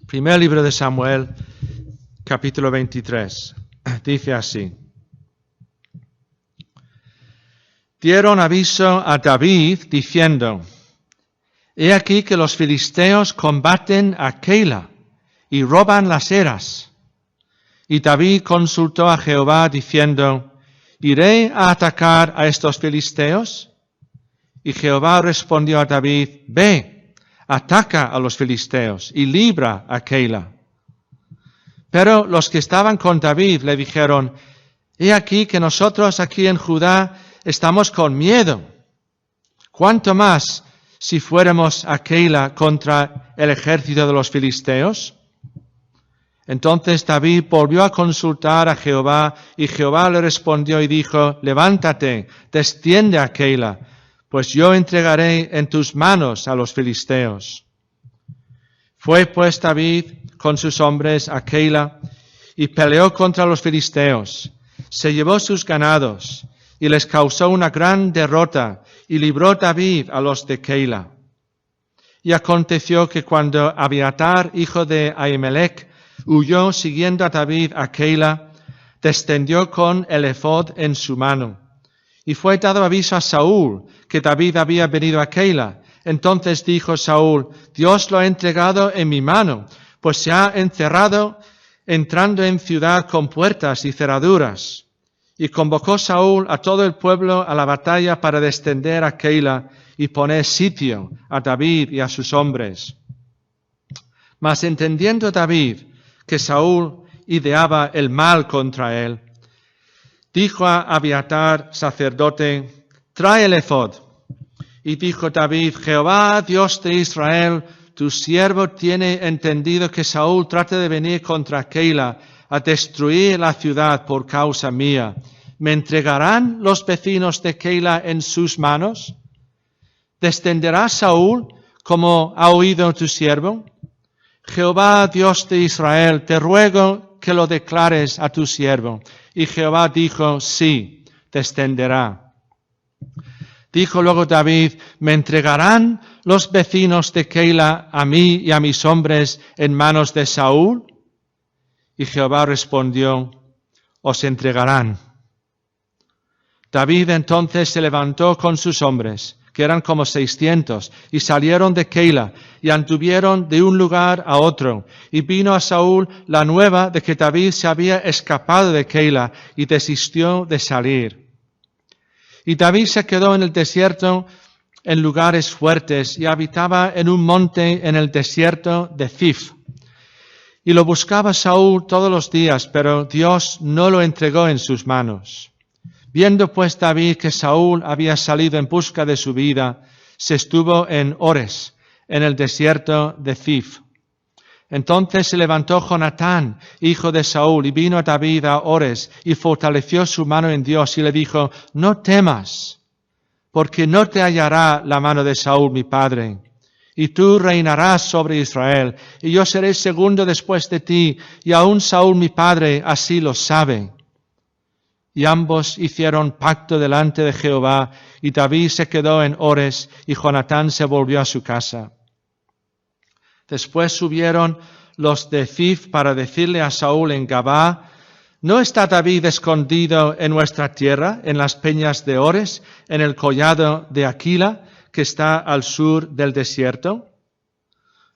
Primer libro de Samuel, capítulo 23. Dice así. Dieron aviso a David diciendo: He aquí que los filisteos combaten a Keila y roban las eras. Y David consultó a Jehová diciendo: ¿Iré a atacar a estos filisteos? Y Jehová respondió a David: Ve, ataca a los filisteos y libra a Keila. Pero los que estaban con David le dijeron: He aquí que nosotros aquí en Judá estamos con miedo. ¿Cuánto más si fuéramos a Keila contra el ejército de los filisteos? Entonces David volvió a consultar a Jehová, y Jehová le respondió y dijo: Levántate, desciende a Keila, pues yo entregaré en tus manos a los filisteos. Fue pues David con sus hombres a Keila y peleó contra los filisteos. Se llevó sus ganados y les causó una gran derrota, y libró David a los de Keila. Y aconteció que cuando Abiatar, hijo de Ahimelech, huyó siguiendo a David a Keila, descendió con el efod en su mano. Y fue dado aviso a Saúl que David había venido a Keila. Entonces dijo Saúl: Dios lo ha entregado en mi mano, pues se ha encerrado entrando en ciudad con puertas y cerraduras. Y convocó Saúl a todo el pueblo a la batalla para descender a Keila y poner sitio a David y a sus hombres. Mas entendiendo David que Saúl ideaba el mal contra él, dijo a Abiatar, sacerdote: Trae el efod. Y dijo David: Jehová, Dios de Israel, tu siervo tiene entendido que Saúl trata de venir contra Keila a destruir la ciudad por causa mía. ¿Me entregarán los vecinos de Keila en sus manos? ¿Descenderá Saúl como ha oído tu siervo? Jehová, Dios de Israel, te ruego que lo declares a tu siervo. Y Jehová dijo: sí, descenderá. Dijo luego David: ¿me entregarán los vecinos de Keila a mí y a mis hombres en manos de Saúl? Y Jehová respondió: os entregarán. David entonces se levantó con sus hombres, que eran como 600, y salieron de Keila, y anduvieron de un lugar a otro. Y vino a Saúl la nueva de que David se había escapado de Keila, y desistió de salir. Y David se quedó en el desierto, en lugares fuertes, y habitaba en un monte en el desierto de Zif. Y lo buscaba Saúl todos los días, pero Dios no lo entregó en sus manos. Viendo pues David que Saúl había salido en busca de su vida, se estuvo en Ores, en el desierto de Zif. Entonces se levantó Jonatán, hijo de Saúl, y vino a David a Ores, y fortaleció su mano en Dios, y le dijo: no temas, porque no te hallará la mano de Saúl mi padre, y tú reinarás sobre Israel, y yo seré segundo después de ti, y aún Saúl mi padre así lo sabe. Y ambos hicieron pacto delante de Jehová, y David se quedó en Ores, y Jonatán se volvió a su casa. Después subieron los de Zif para decirle a Saúl en Gabá: ¿no está David escondido en nuestra tierra, en las peñas de Ores, en el collado de Aquila, que está al sur del desierto?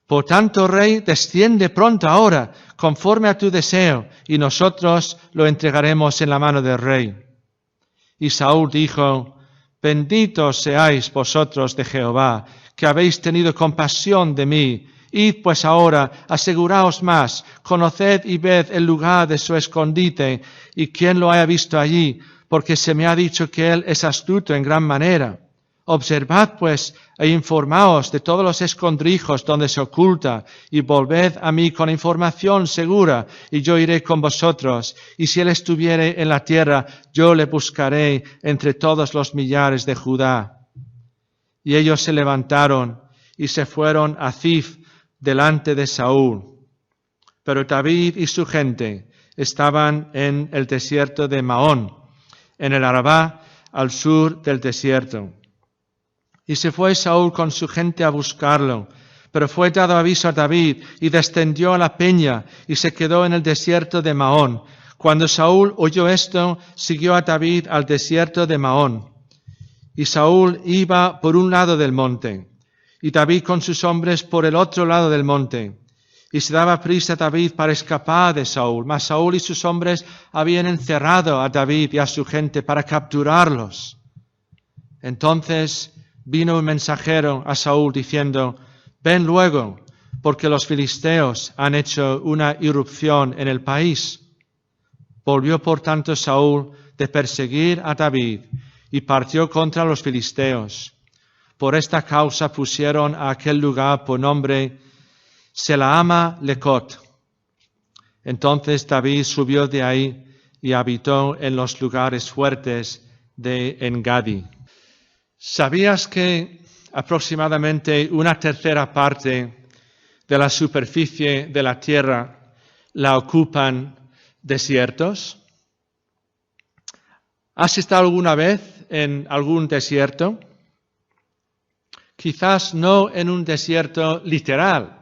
Por tanto, rey, desciende pronto ahora, conforme a tu deseo, y nosotros lo entregaremos en la mano del rey. Y Saúl dijo: benditos seáis vosotros de Jehová, que habéis tenido compasión de mí. Id pues ahora, aseguraos más, conoced y ved el lugar de su escondite, y quién lo haya visto allí, porque se me ha dicho que él es astuto en gran manera. Observad pues e informaos de todos los escondrijos donde se oculta, y volved a mí con información segura, y yo iré con vosotros, y si él estuviere en la tierra, yo le buscaré entre todos los millares de Judá. Y ellos se levantaron y se fueron a Zif delante de Saúl. Pero David y su gente estaban en el desierto de Maón, en el Arabá, al sur del desierto. Y se fue Saúl con su gente a buscarlo, Pero fue dado aviso a David y descendió a la peña y se quedó en el desierto de Maón. Cuando Saúl oyó esto, siguió a David al desierto de Maón. Y Saúl iba por un lado del monte, y David con sus hombres por el otro lado del monte. Y se daba prisa David para escapar de Saúl, mas Saúl y sus hombres habían encerrado a David y a su gente para capturarlos. Entonces vino un mensajero a Saúl diciendo: ven luego, porque los filisteos han hecho una irrupción en el país. Volvió por tanto Saúl de perseguir a David y partió contra los filisteos. Por esta causa pusieron a aquel lugar por nombre Selahama Lecot. Entonces David subió de ahí y habitó en los lugares fuertes de Engadi. ¿Sabías que aproximadamente una tercera parte de la superficie de la tierra la ocupan desiertos? ¿Has estado alguna vez en algún desierto? Quizás no en un desierto literal,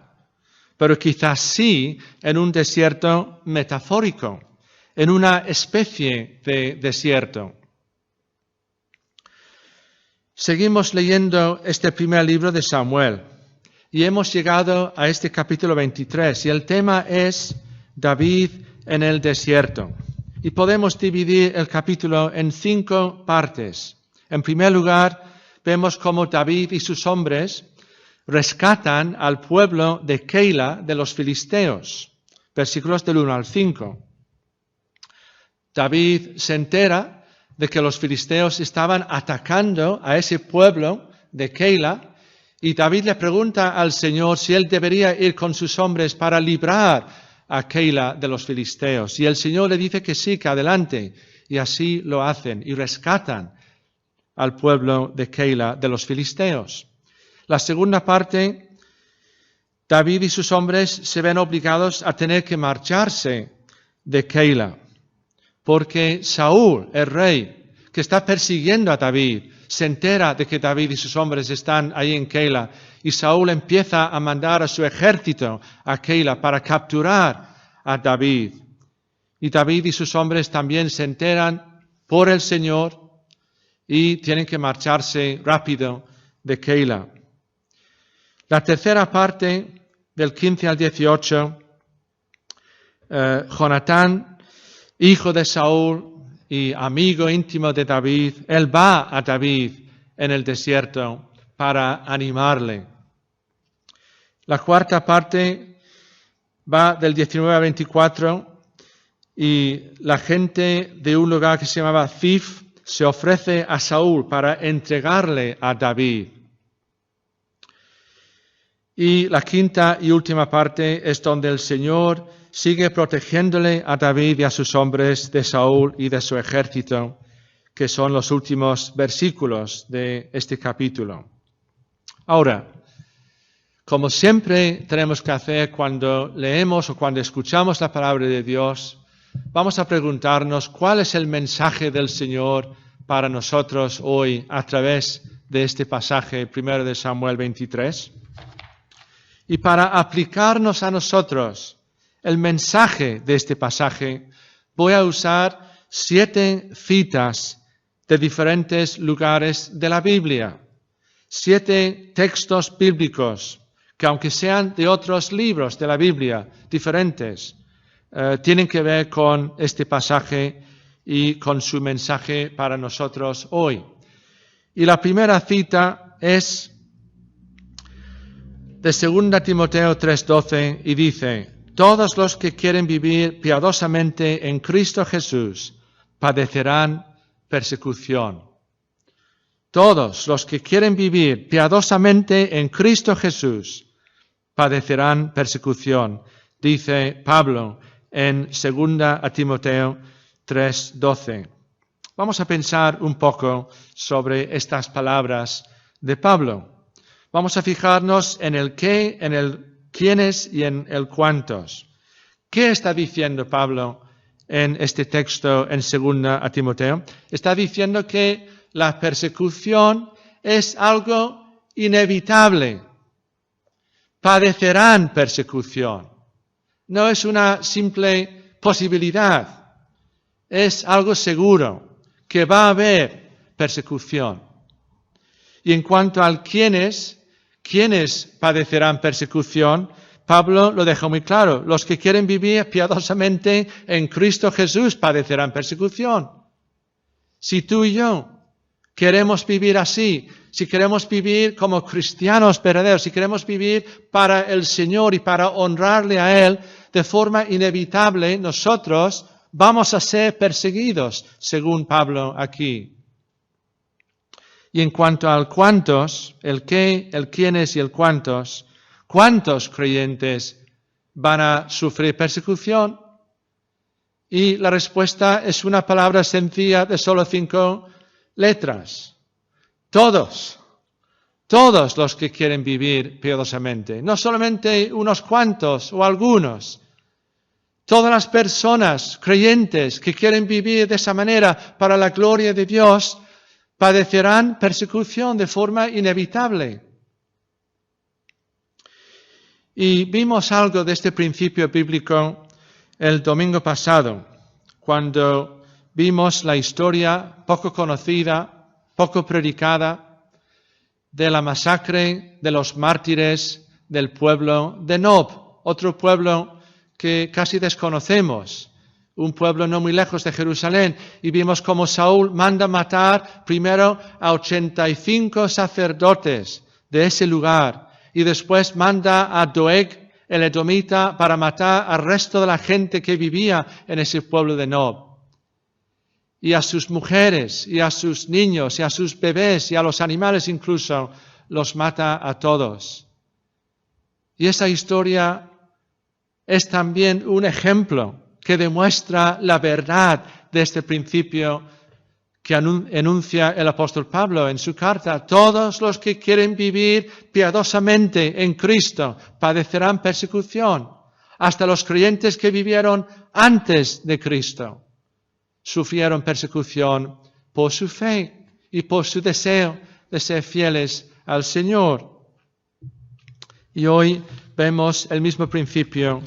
pero quizás sí en un desierto metafórico, en una especie de desierto. Seguimos leyendo este primer libro de Samuel y hemos llegado a este capítulo 23 y el tema es David en el desierto. Y podemos dividir el capítulo en 5 partes. En primer lugar, vemos cómo David y sus hombres rescatan al pueblo de Keila de los filisteos. Versículos del 1 al 5. David se entera de que los filisteos estaban atacando a ese pueblo de Keila y David le pregunta al Señor si él debería ir con sus hombres para librar a Keila de los filisteos. Y el Señor le dice que sí, que adelante. Y así lo hacen y rescatan al pueblo de Keila de los filisteos. La segunda parte, David y sus hombres se ven obligados a tener que marcharse de Keila, porque Saúl, el rey, que está persiguiendo a David, se entera de que David y sus hombres están ahí en Keila, y Saúl empieza a mandar a su ejército a Keila para capturar a David. Y David y sus hombres también se enteran por el Señor y tienen que marcharse rápido de Keila. La tercera parte, del 15 al 18, Jonatán, hijo de Saúl y amigo íntimo de David, él va a David en el desierto para animarle. La cuarta parte va del 19 al 24 y la gente de un lugar que se llamaba Zif se ofrece a Saúl para entregarle a David. Y la quinta y última parte es donde el Señor sigue protegiéndole a David y a sus hombres de Saúl y de su ejército, que son los últimos versículos de este capítulo. Ahora, como siempre tenemos que hacer cuando leemos o cuando escuchamos la palabra de Dios, vamos a preguntarnos cuál es el mensaje del Señor para nosotros hoy a través de este pasaje primero de Samuel 23. Y para aplicarnos a nosotros el mensaje de este pasaje, voy a usar 7 citas de diferentes lugares de la Biblia. 7 textos bíblicos que, aunque sean de otros libros de la Biblia diferentes, tienen que ver con este pasaje y con su mensaje para nosotros hoy. Y la primera cita es de 2 Timoteo 3:12 y dice: todos los que quieren vivir piadosamente en Cristo Jesús padecerán persecución. Todos los que quieren vivir piadosamente en Cristo Jesús padecerán persecución, dice Pablo en 2 Timoteo 3:12. Vamos a pensar un poco sobre estas palabras de Pablo. Vamos a fijarnos en el qué, en el quiénes y en el cuántos. ¿Qué está diciendo Pablo en este texto en 2 Timoteo? Está diciendo que la persecución es algo inevitable. padecerán persecución. No es una simple posibilidad, es algo seguro, que va a haber persecución. Y en cuanto a quienes padecerán persecución, Pablo lo deja muy claro. Los que quieren vivir piadosamente en Cristo Jesús padecerán persecución. Si tú y yo queremos vivir así, si queremos vivir como cristianos verdaderos, si queremos vivir para el Señor y para honrarle a Él, de forma inevitable nosotros vamos a ser perseguidos, según Pablo aquí. Y en cuanto al cuántos, el qué, el quiénes y el cuántos, ¿cuántos creyentes van a sufrir persecución? Y la respuesta es una palabra sencilla de solo 5 letras. Todos los que quieren vivir piadosamente, no solamente unos cuantos o algunos. Todas las personas creyentes que quieren vivir de esa manera para la gloria de Dios padecerán persecución de forma inevitable. Y vimos algo de este principio bíblico el domingo pasado, cuando vimos la historia poco conocida, poco predicada, de la masacre de los mártires del pueblo de Nob, otro pueblo que casi desconocemos, un pueblo no muy lejos de Jerusalén, y vimos cómo Saúl manda matar primero a 85 sacerdotes de ese lugar, y después manda a Doeg, el edomita, para matar al resto de la gente que vivía en ese pueblo de Nob. Y a sus mujeres, y a sus niños, y a sus bebés, y a los animales incluso, los mata a todos. Y esa historia es también un ejemplo que demuestra la verdad de este principio que enuncia el apóstol Pablo en su carta. Todos los que quieren vivir piadosamente en Cristo padecerán persecución. Hasta los creyentes que vivieron antes de Cristo sufrieron persecución por su fe y por su deseo de ser fieles al Señor. Y hoy vemos el mismo principio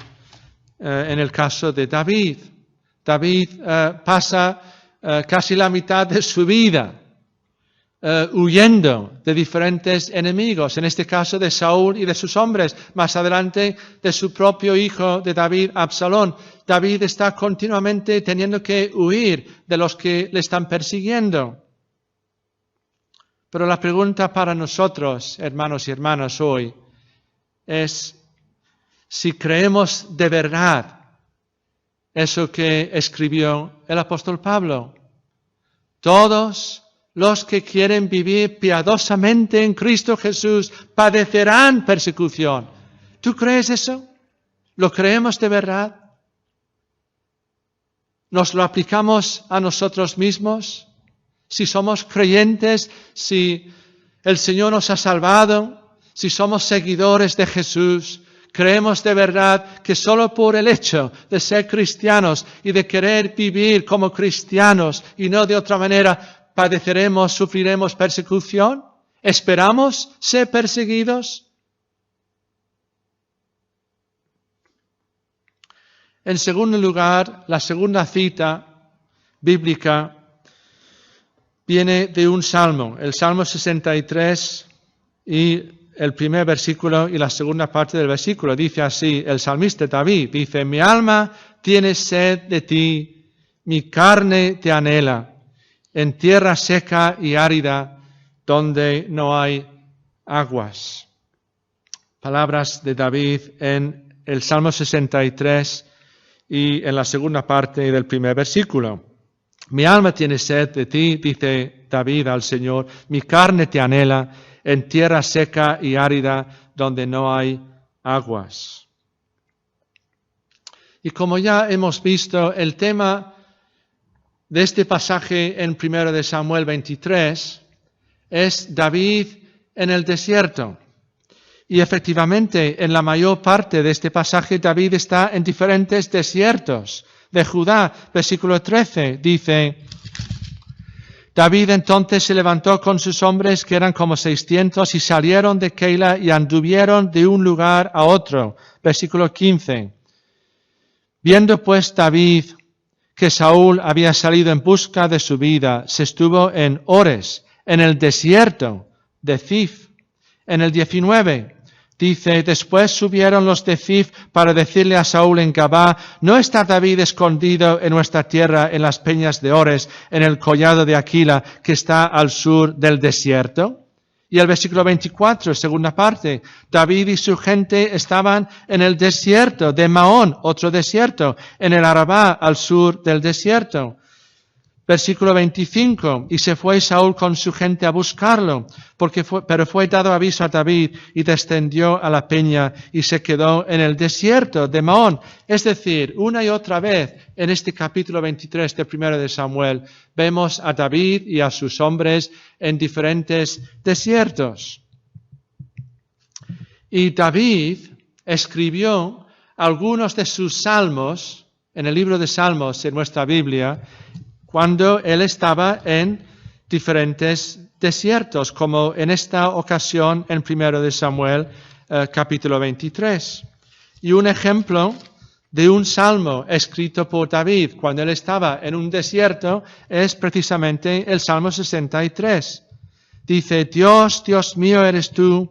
en el caso de David. David pasa casi la mitad de su vida huyendo de diferentes enemigos, en este caso de Saúl y de sus hombres, más adelante de su propio hijo de David, Absalón. David está continuamente teniendo que huir de los que le están persiguiendo. Pero la pregunta para nosotros, hermanos y hermanas, hoy es si creemos de verdad eso que escribió el apóstol Pablo. Todos los que quieren vivir piadosamente en Cristo Jesús padecerán persecución. ¿Tú crees eso? ¿Lo creemos de verdad? ¿Nos lo aplicamos a nosotros mismos? Si somos creyentes, si el Señor nos ha salvado, si somos seguidores de Jesús, creemos de verdad que solo por el hecho de ser cristianos y de querer vivir como cristianos y no de otra manera, padeceremos, sufriremos persecución. ¿Esperamos ser perseguidos? En segundo lugar, la segunda cita bíblica viene de un salmo, el Salmo 63, y el primer versículo y la segunda parte del versículo. Dice así, el salmista David dice: mi alma tiene sed de ti, mi carne te anhela, en tierra seca y árida, donde no hay aguas. Palabras de David en el Salmo 63 y en la segunda parte del primer versículo. Mi alma tiene sed de ti, dice David al Señor, mi carne te anhela, en tierra seca y árida, donde no hay aguas. Y como ya hemos visto, el tema de este pasaje en 1 de Samuel 23 es David en el desierto. Y efectivamente, en la mayor parte de este pasaje, David está en diferentes desiertos de Judá. Versículo 13 dice: David entonces se levantó con sus hombres, que eran como 600, y salieron de Keila y anduvieron de un lugar a otro. Versículo 15. Viendo pues David que Saúl había salido en busca de su vida, se estuvo en Ores, en el desierto de Zif. En el 19 dice, después subieron los de Zif para decirle a Saúl en Gabá, ¿no está David escondido en nuestra tierra en las peñas de Ores, en el collado de Aquila, que está al sur del desierto? Y el versículo 24, segunda parte, David y su gente estaban en el desierto de Maón, otro desierto, en el Arabá, al sur del desierto. Versículo 25, y se fue Saúl con su gente a buscarlo, pero fue dado aviso a David y descendió a la peña y se quedó en el desierto de Maón. Es decir, una y otra vez en este capítulo 23 de 1 de Samuel vemos a David y a sus hombres en diferentes desiertos. Y David escribió algunos de sus salmos en el libro de Salmos en nuestra Biblia, cuando él estaba en diferentes desiertos, como en esta ocasión en 1 de Samuel, capítulo 23. Y un ejemplo de un salmo escrito por David cuando él estaba en un desierto es precisamente el Salmo 63. Dice, Dios, Dios mío eres tú,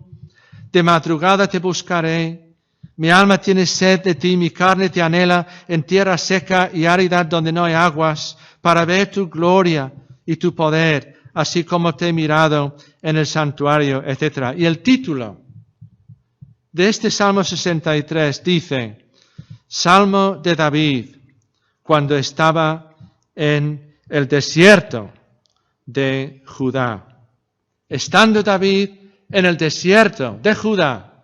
de madrugada te buscaré. Mi alma tiene sed de ti, mi carne te anhela en tierra seca y árida donde no hay aguas, para ver tu gloria y tu poder, así como te he mirado en el santuario, etc. Y el título de este Salmo 63 dice, Salmo de David, cuando estaba en el desierto de Judá. Estando David en el desierto de Judá,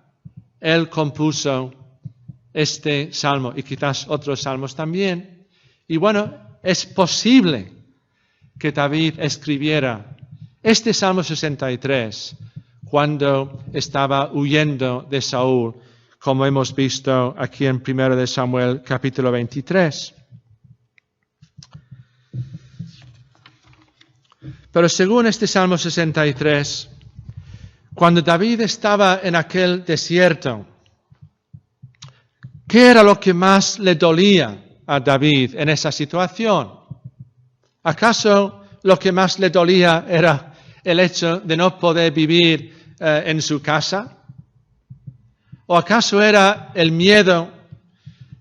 él compuso este salmo y quizás otros salmos también. Y bueno, es posible que David escribiera este Salmo 63 cuando estaba huyendo de Saúl, como hemos visto aquí en 1 de Samuel capítulo 23. Pero según este Salmo 63, cuando David estaba en aquel desierto, ¿qué era lo que más le dolía a David en esa situación? ¿Acaso lo que más le dolía era el hecho de no poder vivir en su casa? ¿O acaso era el miedo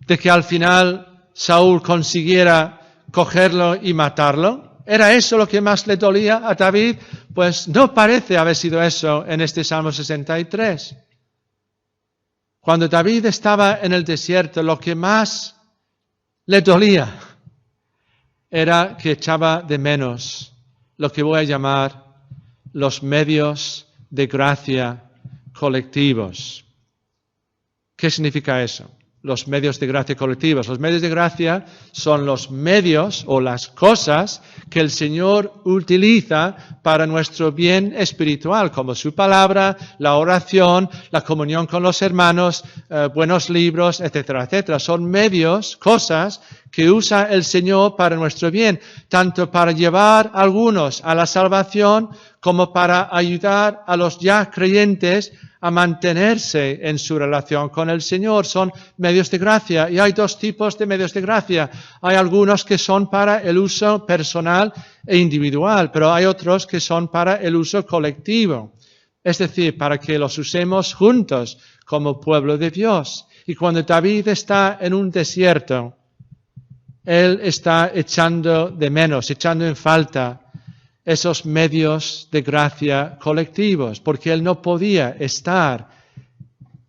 de que al final Saúl consiguiera cogerlo y matarlo? ¿Era eso lo que más le dolía a David? Pues no parece haber sido eso en este Salmo 63. Cuando David estaba en el desierto, lo que más le dolía era que echaba de menos lo que voy a llamar los medios de gracia colectivos. ¿Qué significa eso? Los medios de gracia colectivos. Los medios de gracia son los medios o las cosas que el Señor utiliza para nuestro bien espiritual, como su palabra, la oración, la comunión con los hermanos, buenos libros, etcétera, etcétera. Son medios, cosas que usa el Señor para nuestro bien, tanto para llevar a algunos a la salvación como para ayudar a los ya creyentes a mantenerse en su relación con el Señor. Son medios de gracia y hay dos tipos de medios de gracia. Hay algunos que son para el uso personal e individual, pero hay otros que son para el uso colectivo. Es decir, para que los usemos juntos como pueblo de Dios. Y cuando David está en un desierto, él está echando de menos, echando en falta esos medios de gracia colectivos, porque él no podía estar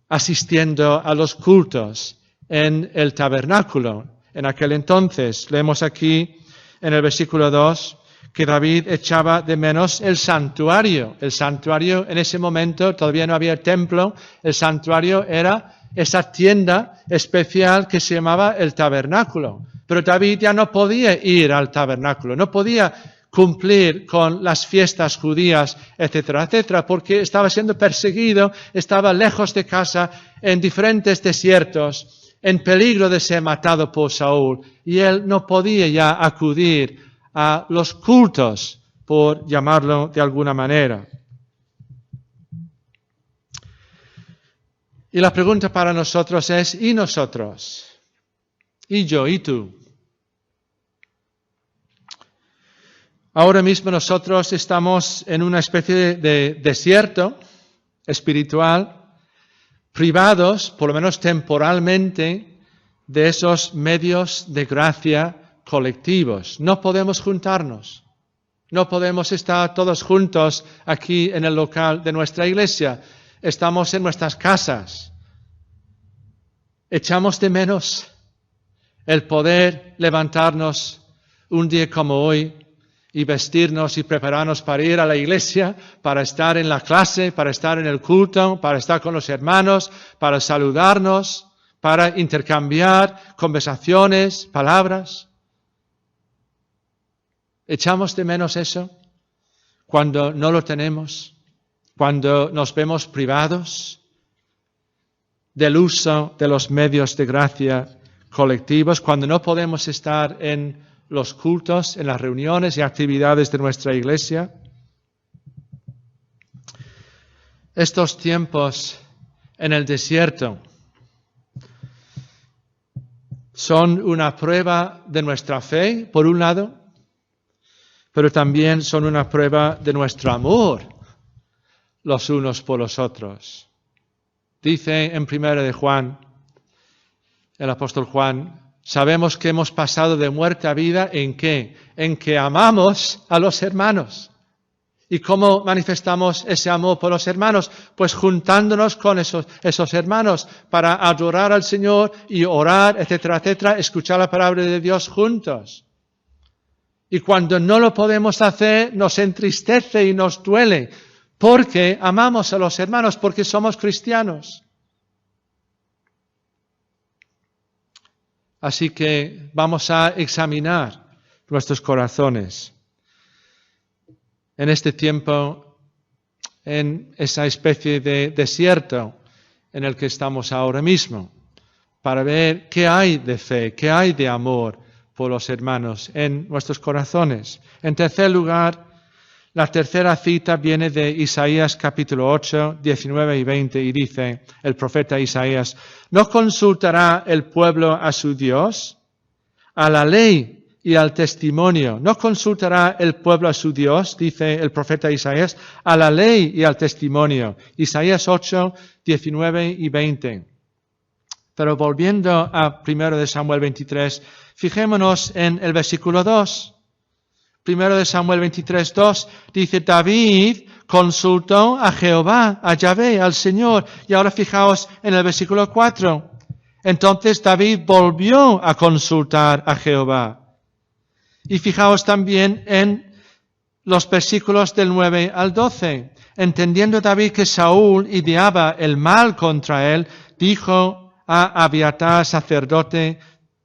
asistiendo a los cultos en el tabernáculo. En aquel entonces, leemos aquí en el versículo 2, que David echaba de menos el santuario. El santuario en ese momento todavía no había templo, el santuario era esa tienda especial que se llamaba el tabernáculo. Pero David ya no podía ir al tabernáculo, no podía cumplir con las fiestas judías, etcétera, etcétera, porque estaba siendo perseguido, estaba lejos de casa, en diferentes desiertos, en peligro de ser matado por Saúl, y él no podía ya acudir a los cultos por llamarlo de alguna manera. Y la pregunta para nosotros es, ¿y nosotros? ¿Y yo? ¿Y tú? Ahora mismo nosotros estamos en una especie de desierto espiritual, privados, por lo menos temporalmente, de esos medios de gracia colectivos. No podemos juntarnos. No podemos estar todos juntos aquí en el local de nuestra iglesia. Estamos en nuestras casas. Echamos de menos el poder levantarnos un día como hoy y vestirnos y prepararnos para ir a la iglesia, para estar en la clase, para estar en el culto, para estar con los hermanos, para saludarnos, para intercambiar conversaciones, palabras. ¿Echamos de menos eso cuando no lo tenemos? Cuando nos vemos privados del uso de los medios de gracia colectivos, cuando no podemos estar en los cultos, en las reuniones y actividades de nuestra iglesia. Estos tiempos en el desierto son una prueba de nuestra fe, por un lado, pero también son una prueba de nuestro amor los unos por los otros. Dice en 1 de Juan, el apóstol Juan, sabemos que hemos pasado de muerte a vida ¿en qué? En que amamos a los hermanos. ¿Y cómo manifestamos ese amor por los hermanos? Pues juntándonos con esos hermanos para adorar al Señor y orar, etcétera, etcétera, escuchar la palabra de Dios juntos. Y cuando no lo podemos hacer, nos entristece y nos duele, porque amamos a los hermanos, porque somos cristianos. Así que vamos a examinar nuestros corazones en este tiempo, en esa especie de desierto en el que estamos ahora mismo, para ver qué hay de fe, qué hay de amor por los hermanos en nuestros corazones. En tercer lugar, la tercera cita viene de Isaías capítulo 8, 19 y 20 y dice el profeta Isaías, ¿no consultará el pueblo a su Dios? A la ley y al testimonio. ¿No consultará el pueblo a su Dios? Dice el profeta Isaías, a la ley y al testimonio. Isaías 8, 19 y 20. Pero volviendo a 1 de Samuel 23, fijémonos en el versículo 2. 1 de Samuel 23, 2, dice, David consultó a Jehová, a Yahvé, al Señor. Y ahora fijaos en el versículo 4. Entonces David volvió a consultar a Jehová. Y fijaos también en los versículos del 9 al 12. Entendiendo David que Saúl ideaba el mal contra él, dijo a Abiatar, sacerdote,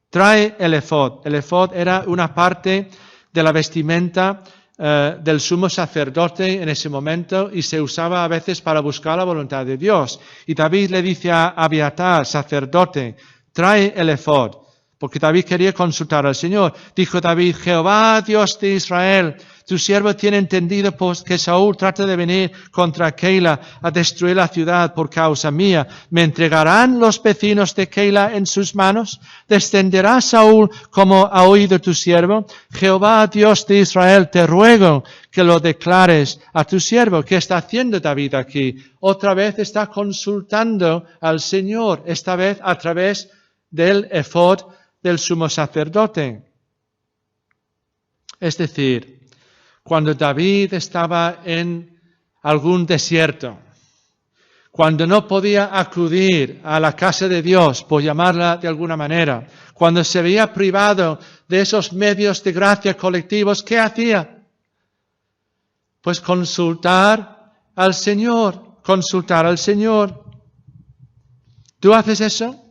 trae el efod. El efod era una parte de la vestimenta del sumo sacerdote en ese momento y se usaba a veces para buscar la voluntad de Dios. Y David le dice a Abiatar, sacerdote, trae el efod, porque David quería consultar al Señor. Dijo David, Jehová, Dios de Israel, tu siervo tiene entendido pues, que Saúl trata de venir contra Keila a destruir la ciudad por causa mía. ¿Me entregarán los vecinos de Keila en sus manos? ¿Descenderá Saúl como ha oído tu siervo? Jehová, Dios de Israel, te ruego que lo declares a tu siervo. ¿Qué está haciendo David aquí? Otra vez está consultando al Señor, esta vez a través del efod del sumo sacerdote. Es decir, cuando David estaba en algún desierto, cuando no podía acudir a la casa de Dios, por llamarla de alguna manera, cuando se veía privado de esos medios de gracia colectivos, ¿qué hacía? Pues consultar al Señor, consultar al Señor. ¿Tú haces eso?